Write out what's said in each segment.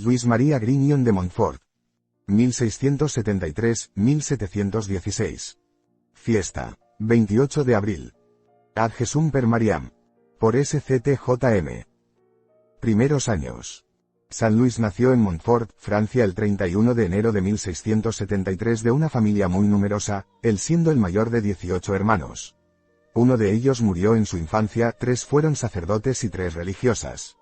Luis María Grignion de Montfort. 1673-1716. Fiesta. 28 de abril. Ad Jesum per Mariam. Por SCTJM. Primeros años. San Luis nació en Montfort, Francia el 31 de enero de 1673 de una familia muy numerosa, él siendo el mayor de 18 hermanos. Uno de ellos murió en su infancia, 3 fueron sacerdotes y 3 religiosas.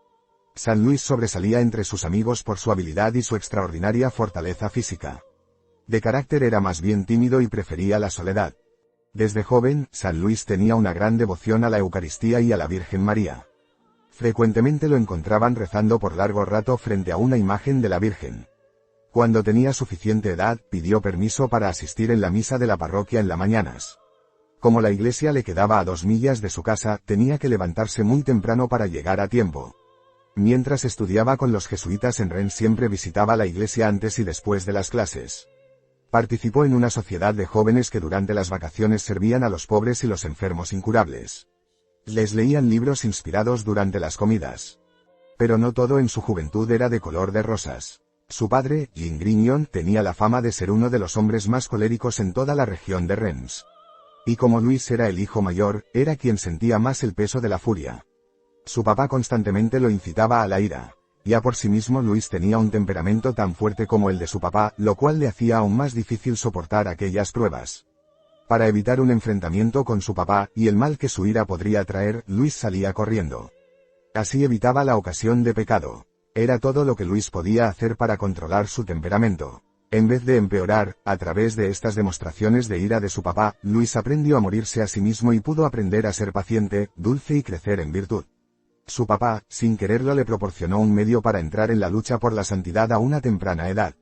San Luis sobresalía entre sus amigos por su habilidad y su extraordinaria fortaleza física. De carácter era más bien tímido y prefería la soledad. Desde joven, San Luis tenía una gran devoción a la Eucaristía y a la Virgen María. Frecuentemente lo encontraban rezando por largo rato frente a una imagen de la Virgen. Cuando tenía suficiente edad, pidió permiso para asistir en la misa de la parroquia en las mañanas. Como la iglesia le quedaba a 2 millas de su casa, tenía que levantarse muy temprano para llegar a tiempo. Mientras estudiaba con los jesuitas en Rennes siempre visitaba la iglesia antes y después de las clases. Participó en una sociedad de jóvenes que durante las vacaciones servían a los pobres y los enfermos incurables. Les leían libros inspirados durante las comidas. Pero no todo en su juventud era de color de rosas. Su padre, Jean Grignion, tenía la fama de ser uno de los hombres más coléricos en toda la región de Rennes. Y como Luis era el hijo mayor, era quien sentía más el peso de la furia. Su papá constantemente lo incitaba a la ira. Ya por sí mismo Luis tenía un temperamento tan fuerte como el de su papá, lo cual le hacía aún más difícil soportar aquellas pruebas. Para evitar un enfrentamiento con su papá, y el mal que su ira podría traer, Luis salía corriendo. Así evitaba la ocasión de pecado. Era todo lo que Luis podía hacer para controlar su temperamento. En vez de empeorar, a través de estas demostraciones de ira de su papá, Luis aprendió a morirse a sí mismo y pudo aprender a ser paciente, dulce y crecer en virtud. Su papá, sin quererlo, le proporcionó un medio para entrar en la lucha por la santidad a una temprana edad.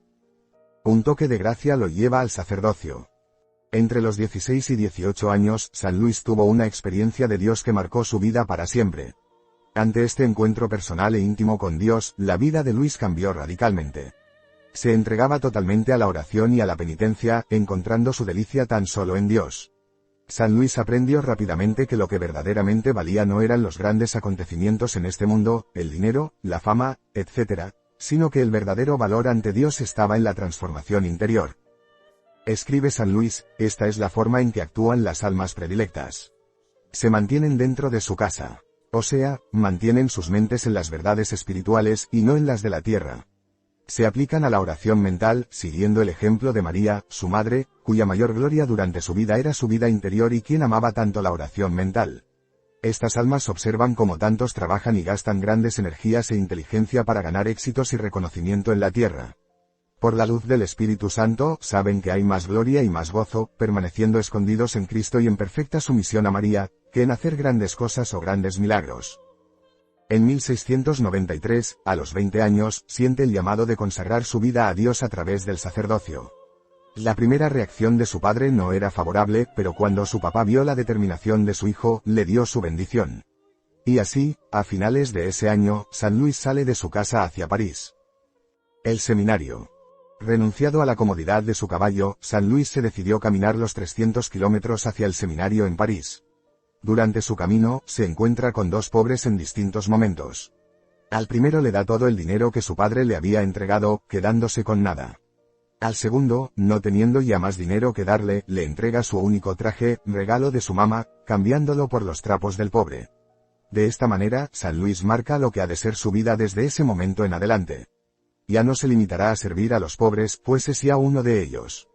Un toque de gracia lo lleva al sacerdocio. Entre los 16 y 18 años, San Luis tuvo una experiencia de Dios que marcó su vida para siempre. Ante este encuentro personal e íntimo con Dios, la vida de Luis cambió radicalmente. Se entregaba totalmente a la oración y a la penitencia, encontrando su delicia tan solo en Dios. San Luis aprendió rápidamente que lo que verdaderamente valía no eran los grandes acontecimientos en este mundo, el dinero, la fama, etc., sino que el verdadero valor ante Dios estaba en la transformación interior. Escribe San Luis, esta es la forma en que actúan las almas predilectas. Se mantienen dentro de su casa. O sea, mantienen sus mentes en las verdades espirituales y no en las de la tierra. Se aplican a la oración mental, siguiendo el ejemplo de María, su madre, cuya mayor gloria durante su vida era su vida interior y quien amaba tanto la oración mental. Estas almas observan cómo tantos trabajan y gastan grandes energías e inteligencia para ganar éxitos y reconocimiento en la tierra. Por la luz del Espíritu Santo, saben que hay más gloria y más gozo, permaneciendo escondidos en Cristo y en perfecta sumisión a María, que en hacer grandes cosas o grandes milagros. En 1693, a los 20 años, siente el llamado de consagrar su vida a Dios a través del sacerdocio. La primera reacción de su padre no era favorable, pero cuando su papá vio la determinación de su hijo, le dio su bendición. Y así, a finales de ese año, San Luis sale de su casa hacia París. El seminario. Renunciado a la comodidad de su caballo, San Luis se decidió caminar los 300 kilómetros hacia el seminario en París. Durante su camino, se encuentra con 2 pobres en distintos momentos. Al primero le da todo el dinero que su padre le había entregado, quedándose con nada. Al segundo, no teniendo ya más dinero que darle, le entrega su único traje, regalo de su mamá, cambiándolo por los trapos del pobre. De esta manera, San Luis marca lo que ha de ser su vida desde ese momento en adelante. Ya no se limitará a servir a los pobres, pues es ya uno de ellos.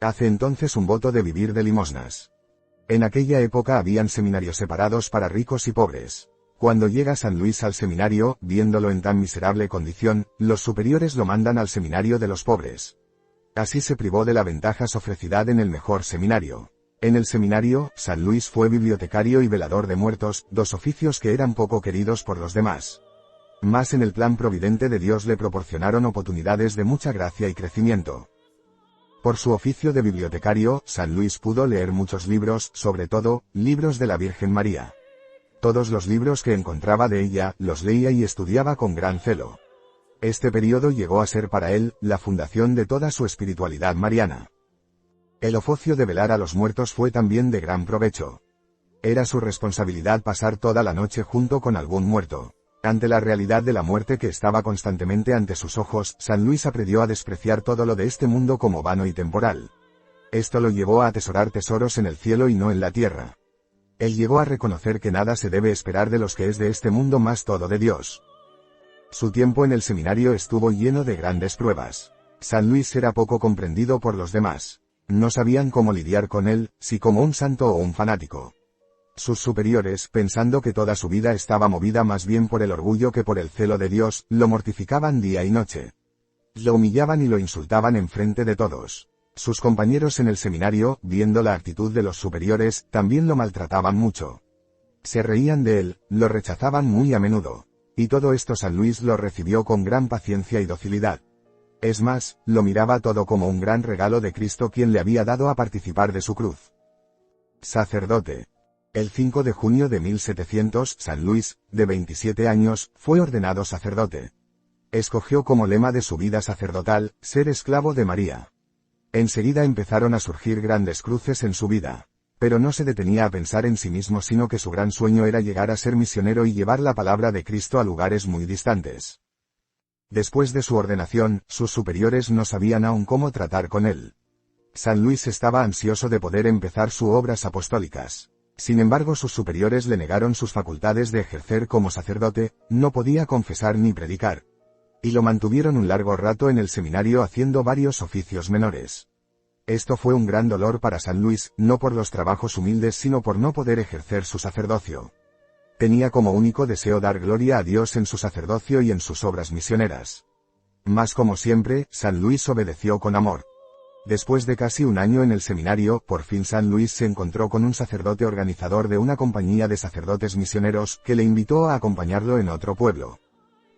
Hace entonces un voto de vivir de limosnas. En aquella época habían seminarios separados para ricos y pobres. Cuando llega San Luis al seminario, viéndolo en tan miserable condición, los superiores lo mandan al seminario de los pobres. Así se privó de la ventajas ofrecida en el mejor seminario. En el seminario, San Luis fue bibliotecario y velador de muertos, 2 oficios que eran poco queridos por los demás. Mas en el plan providente de Dios le proporcionaron oportunidades de mucha gracia y crecimiento. Por su oficio de bibliotecario, San Luis pudo leer muchos libros, sobre todo, libros de la Virgen María. Todos los libros que encontraba de ella, los leía y estudiaba con gran celo. Este periodo llegó a ser para él, la fundación de toda su espiritualidad mariana. El oficio de velar a los muertos fue también de gran provecho. Era su responsabilidad pasar toda la noche junto con algún muerto. Ante la realidad de la muerte que estaba constantemente ante sus ojos, San Luis aprendió a despreciar todo lo de este mundo como vano y temporal. Esto lo llevó a atesorar tesoros en el cielo y no en la tierra. Él llegó a reconocer que nada se debe esperar de los que es de este mundo más todo de Dios. Su tiempo en el seminario estuvo lleno de grandes pruebas. San Luis era poco comprendido por los demás. No sabían cómo lidiar con él, si como un santo o un fanático. Sus superiores, pensando que toda su vida estaba movida más bien por el orgullo que por el celo de Dios, lo mortificaban día y noche. Lo humillaban y lo insultaban en frente de todos. Sus compañeros en el seminario, viendo la actitud de los superiores, también lo maltrataban mucho. Se reían de él, lo rechazaban muy a menudo. Y todo esto San Luis lo recibió con gran paciencia y docilidad. Es más, lo miraba todo como un gran regalo de Cristo quien le había dado a participar de su cruz. Sacerdote. El 5 de junio de 1700, San Luis, de 27 años, fue ordenado sacerdote. Escogió como lema de su vida sacerdotal, ser esclavo de María. Enseguida empezaron a surgir grandes cruces en su vida. Pero no se detenía a pensar en sí mismo sino que su gran sueño era llegar a ser misionero y llevar la palabra de Cristo a lugares muy distantes. Después de su ordenación, sus superiores no sabían aún cómo tratar con él. San Luis estaba ansioso de poder empezar sus obras apostólicas. Sin embargo, sus superiores le negaron sus facultades de ejercer como sacerdote, no podía confesar ni predicar. Y lo mantuvieron un largo rato en el seminario haciendo varios oficios menores. Esto fue un gran dolor para San Luis, no por los trabajos humildes sino por no poder ejercer su sacerdocio. Tenía como único deseo dar gloria a Dios en su sacerdocio y en sus obras misioneras. Mas como siempre, San Luis obedeció con amor. Después de casi un año en el seminario, por fin San Luis se encontró con un sacerdote organizador de una compañía de sacerdotes misioneros, que le invitó a acompañarlo en otro pueblo.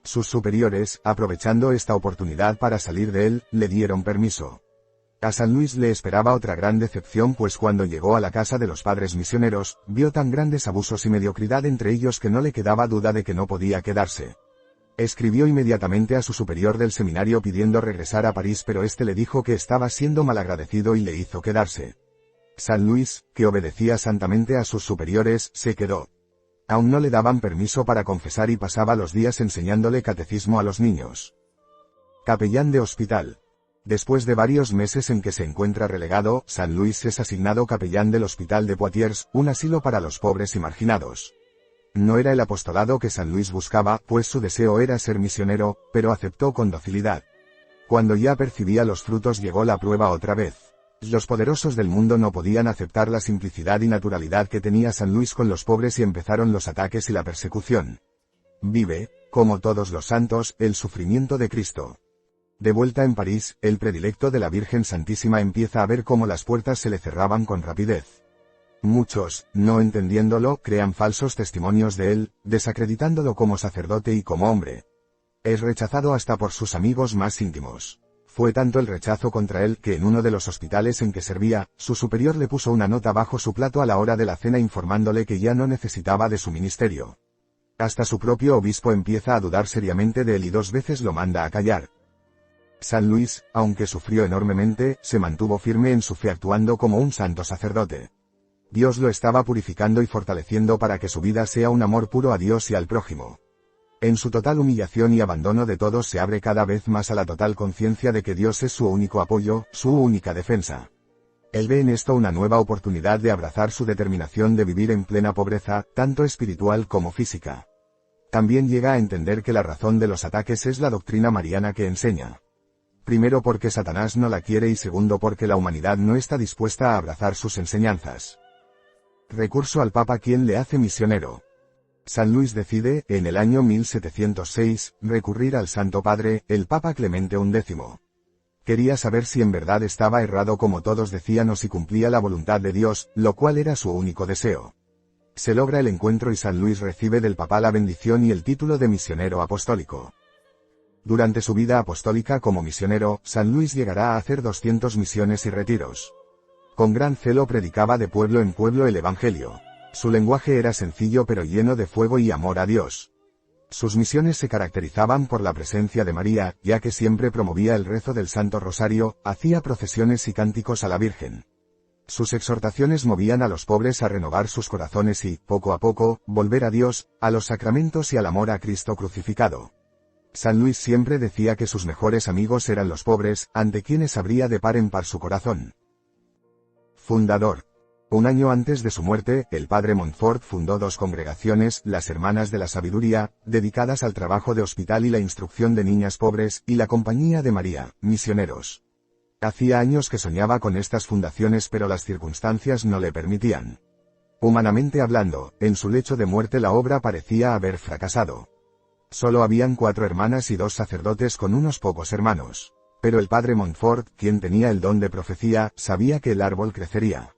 Sus superiores, aprovechando esta oportunidad para salir de él, le dieron permiso. A San Luis le esperaba otra gran decepción pues cuando llegó a la casa de los padres misioneros, vio tan grandes abusos y mediocridad entre ellos que no le quedaba duda de que no podía quedarse. Escribió inmediatamente a su superior del seminario pidiendo regresar a París pero este le dijo que estaba siendo malagradecido y le hizo quedarse. San Luis, que obedecía santamente a sus superiores, se quedó. Aún no le daban permiso para confesar y pasaba los días enseñándole catecismo a los niños. Capellán de hospital. Después de varios meses en que se encuentra relegado, San Luis es asignado capellán del hospital de Poitiers, un asilo para los pobres y marginados. No era el apostolado que San Luis buscaba, pues su deseo era ser misionero, pero aceptó con docilidad. Cuando ya percibía los frutos llegó la prueba otra vez. Los poderosos del mundo no podían aceptar la simplicidad y naturalidad que tenía San Luis con los pobres y empezaron los ataques y la persecución. Vive, como todos los santos, el sufrimiento de Cristo. De vuelta en París, el predilecto de la Virgen Santísima empieza a ver cómo las puertas se le cerraban con rapidez. Muchos, no entendiéndolo, crean falsos testimonios de él, desacreditándolo como sacerdote y como hombre. Es rechazado hasta por sus amigos más íntimos. Fue tanto el rechazo contra él que en uno de los hospitales en que servía, su superior le puso una nota bajo su plato a la hora de la cena informándole que ya no necesitaba de su ministerio. Hasta su propio obispo empieza a dudar seriamente de él y 2 veces lo manda a callar. San Luis, aunque sufrió enormemente, se mantuvo firme en su fe actuando como un santo sacerdote. Dios lo estaba purificando y fortaleciendo para que su vida sea un amor puro a Dios y al prójimo. En su total humillación y abandono de todos se abre cada vez más a la total conciencia de que Dios es su único apoyo, su única defensa. Él ve en esto una nueva oportunidad de abrazar su determinación de vivir en plena pobreza, tanto espiritual como física. También llega a entender que la razón de los ataques es la doctrina mariana que enseña. Primero porque Satanás no la quiere y segundo porque la humanidad no está dispuesta a abrazar sus enseñanzas. Recurso al Papa quien le hace misionero. San Luis decide, en el año 1706, recurrir al Santo Padre, el Papa Clemente XI. Quería saber si en verdad estaba errado como todos decían o si cumplía la voluntad de Dios, lo cual era su único deseo. Se logra el encuentro y San Luis recibe del Papa la bendición y el título de misionero apostólico. Durante su vida apostólica como misionero, San Luis llegará a hacer 200 misiones y retiros. Con gran celo predicaba de pueblo en pueblo el Evangelio. Su lenguaje era sencillo pero lleno de fuego y amor a Dios. Sus misiones se caracterizaban por la presencia de María, ya que siempre promovía el rezo del Santo Rosario, hacía procesiones y cánticos a la Virgen. Sus exhortaciones movían a los pobres a renovar sus corazones y, poco a poco, volver a Dios, a los sacramentos y al amor a Cristo crucificado. San Luis siempre decía que sus mejores amigos eran los pobres, ante quienes abría de par en par su corazón. Fundador. Un año antes de su muerte, el padre Montfort fundó dos congregaciones, las Hermanas de la Sabiduría, dedicadas al trabajo de hospital y la instrucción de niñas pobres, y la Compañía de María, misioneros. Hacía años que soñaba con estas fundaciones, pero las circunstancias no le permitían. Humanamente hablando, en su lecho de muerte la obra parecía haber fracasado. Solo habían 4 hermanas y 2 sacerdotes con unos pocos hermanos. Pero el padre Montfort, quien tenía el don de profecía, sabía que el árbol crecería.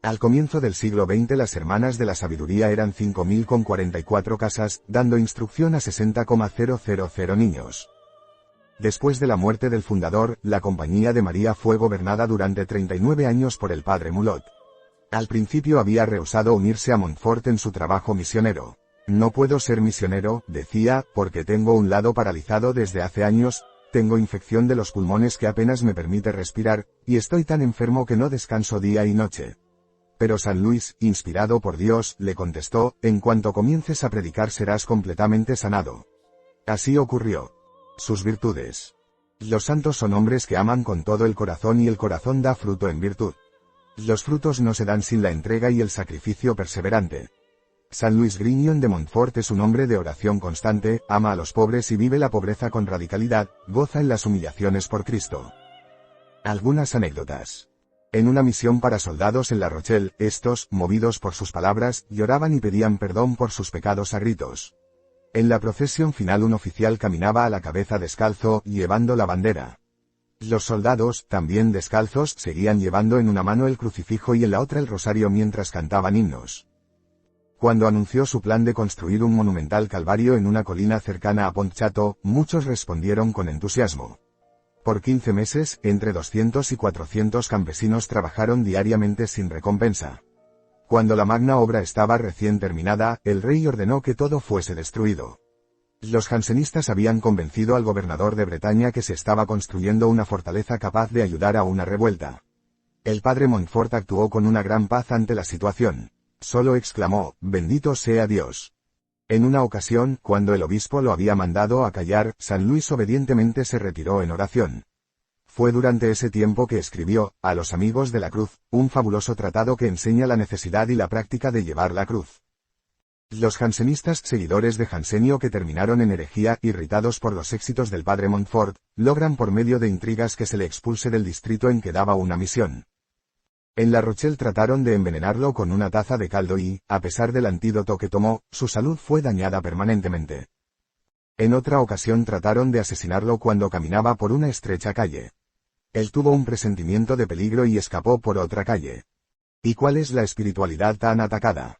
Al comienzo del siglo XX las Hermanas de la Sabiduría eran 5.000 con 44 casas, dando instrucción a 60,000 niños. Después de la muerte del fundador, la Compañía de María fue gobernada durante 39 años por el padre Mulot. Al principio había rehusado unirse a Montfort en su trabajo misionero. No puedo ser misionero, decía, porque tengo un lado paralizado desde hace años, tengo infección de los pulmones que apenas me permite respirar, y estoy tan enfermo que no descanso día y noche. Pero San Luis, inspirado por Dios, le contestó, en cuanto comiences a predicar serás completamente sanado. Así ocurrió. Sus virtudes. Los santos son hombres que aman con todo el corazón y el corazón da fruto en virtud. Los frutos no se dan sin la entrega y el sacrificio perseverante. San Luis Grignon de Montfort es un hombre de oración constante, ama a los pobres y vive la pobreza con radicalidad, goza en las humillaciones por Cristo. Algunas anécdotas. En una misión para soldados en La Rochelle, estos, movidos por sus palabras, lloraban y pedían perdón por sus pecados a gritos. En la procesión final un oficial caminaba a la cabeza descalzo, llevando la bandera. Los soldados, también descalzos, seguían llevando en una mano el crucifijo y en la otra el rosario mientras cantaban himnos. Cuando anunció su plan de construir un monumental calvario en una colina cercana a Pontchato, muchos respondieron con entusiasmo. Por 15 meses, entre 200 y 400 campesinos trabajaron diariamente sin recompensa. Cuando la magna obra estaba recién terminada, el rey ordenó que todo fuese destruido. Los jansenistas habían convencido al gobernador de Bretaña que se estaba construyendo una fortaleza capaz de ayudar a una revuelta. El padre Montfort actuó con una gran paz ante la situación. Solo exclamó, «Bendito sea Dios». En una ocasión, cuando el obispo lo había mandado a callar, San Luis obedientemente se retiró en oración. Fue durante ese tiempo que escribió, A los amigos de la cruz, un fabuloso tratado que enseña la necesidad y la práctica de llevar la cruz. Los jansenistas, seguidores de Jansenio que terminaron en herejía, irritados por los éxitos del padre Montfort, logran por medio de intrigas que se le expulse del distrito en que daba una misión. En La Rochelle trataron de envenenarlo con una taza de caldo y, a pesar del antídoto que tomó, su salud fue dañada permanentemente. En otra ocasión trataron de asesinarlo cuando caminaba por una estrecha calle. Él tuvo un presentimiento de peligro y escapó por otra calle. ¿Y cuál es la espiritualidad tan atacada?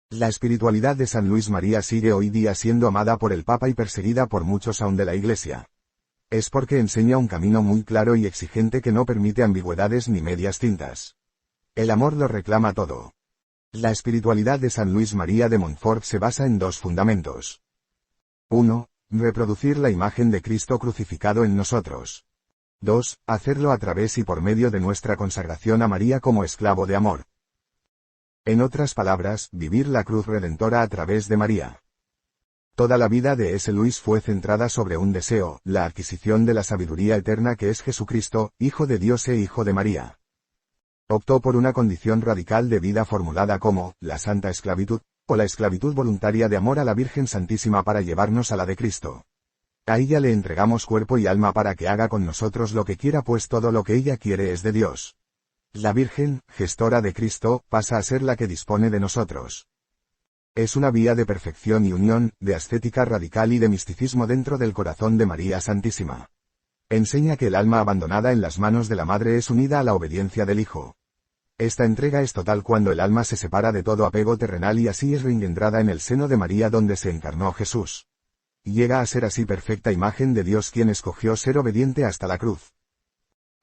La espiritualidad de San Luis María sigue hoy día siendo amada por el Papa y perseguida por muchos aún de la Iglesia. Es porque enseña un camino muy claro y exigente que no permite ambigüedades ni medias tintas. El amor lo reclama todo. La espiritualidad de San Luis María de Montfort se basa en 2 fundamentos. 1. Reproducir la imagen de Cristo crucificado en nosotros. 2. Hacerlo a través y por medio de nuestra consagración a María como esclavo de amor. En otras palabras, vivir la cruz redentora a través de María. Toda la vida de S. Luis fue centrada sobre un deseo, la adquisición de la sabiduría eterna que es Jesucristo, Hijo de Dios e Hijo de María. Optó por una condición radical de vida formulada como, la santa esclavitud, o la esclavitud voluntaria de amor a la Virgen Santísima para llevarnos a la de Cristo. A ella le entregamos cuerpo y alma para que haga con nosotros lo que quiera, pues todo lo que ella quiere es de Dios. La Virgen, gestora de Cristo, pasa a ser la que dispone de nosotros. Es una vía de perfección y unión, de ascética radical y de misticismo dentro del corazón de María Santísima. Enseña que el alma abandonada en las manos de la Madre es unida a la obediencia del Hijo. Esta entrega es total cuando el alma se separa de todo apego terrenal y así es reengendrada en el seno de María donde se encarnó Jesús. Llega a ser así perfecta imagen de Dios quien escogió ser obediente hasta la cruz.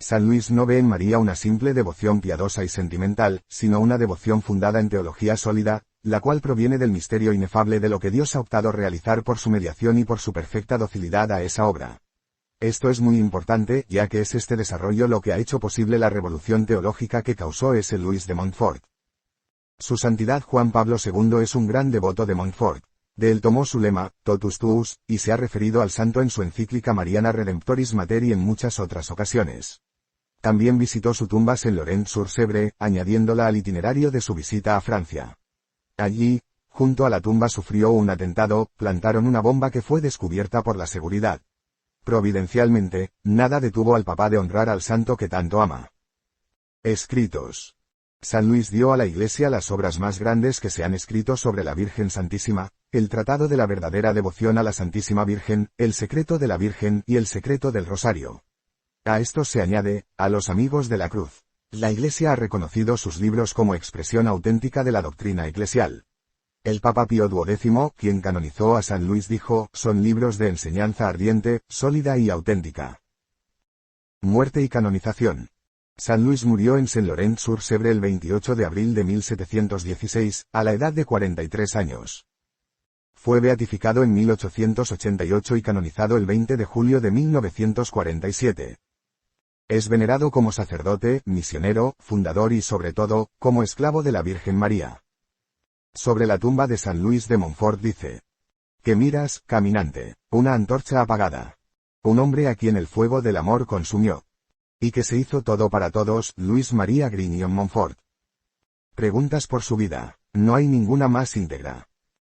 San Luis no ve en María una simple devoción piadosa y sentimental, sino una devoción fundada en teología sólida, la cual proviene del misterio inefable de lo que Dios ha optado realizar por su mediación y por su perfecta docilidad a esa obra. Esto es muy importante, ya que es este desarrollo lo que ha hecho posible la revolución teológica que causó ese Luis de Montfort. Su Santidad Juan Pablo II es un gran devoto de Montfort. De él tomó su lema, Totus Tuus, y se ha referido al santo en su encíclica Mariana Redemptoris Mater y en muchas otras ocasiones. También visitó su tumba en Lorient-sur-Sèvre, añadiéndola al itinerario de su visita a Francia. Allí, junto a la tumba sufrió un atentado, plantaron una bomba que fue descubierta por la seguridad. Providencialmente, nada detuvo al Papa de honrar al santo que tanto ama. Escritos. San Luis dio a la Iglesia las obras más grandes que se han escrito sobre la Virgen Santísima, el Tratado de la verdadera devoción a la Santísima Virgen, el Secreto de la Virgen y el Secreto del Rosario. A estos se añade, a los Amigos de la Cruz. La Iglesia ha reconocido sus libros como expresión auténtica de la doctrina eclesial. El Papa Pío XII, quien canonizó a San Luis, dijo, son libros de enseñanza ardiente, sólida y auténtica. Muerte y canonización. San Luis murió en Saint-Laurent-sur-Sèvre el 28 de abril de 1716, a la edad de 43 años. Fue beatificado en 1888 y canonizado el 20 de julio de 1947. Es venerado como sacerdote, misionero, fundador y sobre todo, como esclavo de la Virgen María. Sobre la tumba de San Luis de Montfort dice: ¿Qué miras, caminante? Una antorcha apagada. Un hombre a quien el fuego del amor consumió. Y que se hizo todo para todos, Luis María Grignon Montfort. Preguntas por su vida. No hay ninguna más íntegra.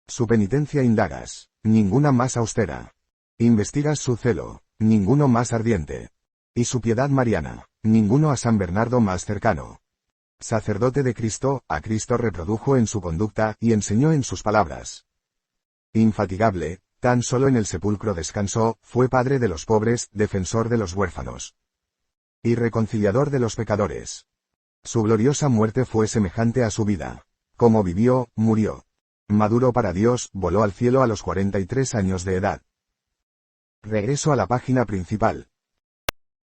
Su penitencia indagas. Ninguna más austera. Investigas su celo. Ninguno más ardiente. Y su piedad mariana. Ninguno a San Bernardo más cercano. Sacerdote de Cristo, a Cristo reprodujo en su conducta y enseñó en sus palabras. Infatigable, tan solo en el sepulcro descansó, fue padre de los pobres, defensor de los huérfanos. Y reconciliador de los pecadores. Su gloriosa muerte fue semejante a su vida. Como vivió, murió. Maduro para Dios, voló al cielo a los 43 años de edad. Regreso a la página principal.